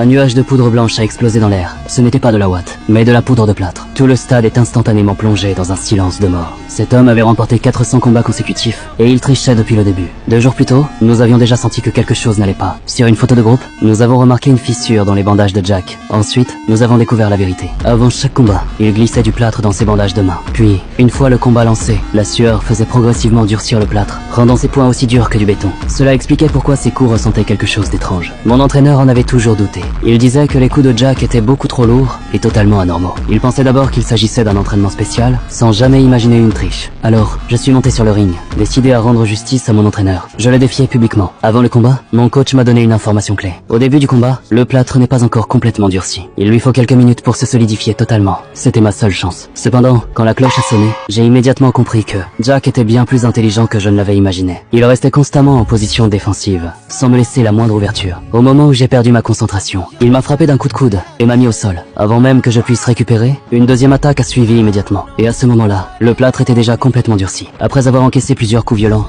Un nuage de poudre blanche a explosé dans l'air. Ce n'était pas de la ouate, mais de la poudre de plâtre. Tout le stade est instantanément plongé dans un silence de mort. Cet homme avait remporté 400 combats consécutifs, et il trichait depuis le début. 2 jours plus tôt, nous avions déjà senti que quelque chose n'allait pas. Sur une photo de groupe, nous avons remarqué une fissure dans les bandages de Jack. Ensuite, nous avons découvert la vérité. Avant chaque combat, il glissait du plâtre dans ses bandages de main. Puis, une fois le combat lancé, la sueur faisait progressivement durcir le plâtre, rendant ses poings aussi durs que du béton. Cela expliquait pourquoi ses coups ressentaient quelque chose d'étrange. Mon entraîneur en avait toujours douté. Il disait que les coups de Jack étaient beaucoup trop lourds et totalement anormaux. Il pensait d'abord qu'il s'agissait d'un entraînement spécial, sans jamais imaginer une triche. Alors, je suis monté sur le ring, décidé à rendre justice à mon entraîneur. Je l'ai défié publiquement. Avant le combat, mon coach m'a donné une information clé. Au début du combat, le plâtre n'est pas encore complètement durci. Il lui faut quelques minutes pour se solidifier totalement. C'était ma seule chance. Cependant, quand la cloche a sonné, j'ai immédiatement compris que Jack était bien plus intelligent que je ne l'avais imaginé. Il restait constamment en position défensive, sans me laisser la moindre ouverture. Au moment où j'ai perdu ma concentration, il m'a frappé d'un coup de coude et m'a mis au sol. Avant même que je puisse récupérer, une deuxième attaque a suivi immédiatement. Et à ce moment-là, le plâtre était déjà complètement durci. Après avoir encaissé plusieurs coups violents,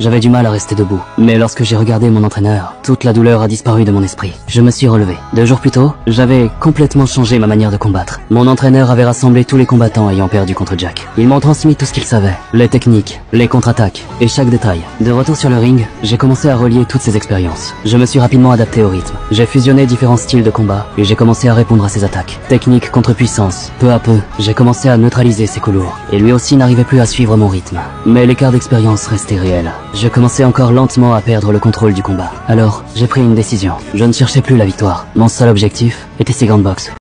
j'avais du mal à rester debout, mais lorsque j'ai regardé mon entraîneur, toute la douleur a disparu de mon esprit. Je me suis relevé. 2 jours plus tôt, j'avais complètement changé ma manière de combattre. Mon entraîneur avait rassemblé tous les combattants ayant perdu contre Jack. Ils m'ont transmis tout ce qu'ils savaient, les techniques, les contre-attaques et chaque détail. De retour sur le ring, j'ai commencé à relier toutes ces expériences. Je me suis rapidement adapté au rythme. J'ai fusionné différents styles de combat et j'ai commencé à répondre à ses attaques. Technique contre puissance. Peu à peu, j'ai commencé à neutraliser ses coups lourds. Et lui aussi n'arrivait plus à suivre mon rythme. Mais l'écart d'expérience restait réel. Je commençais encore lentement à perdre le contrôle du combat. Alors, j'ai pris une décision. Je ne cherchais plus la victoire. Mon seul objectif était ses gants de boxe.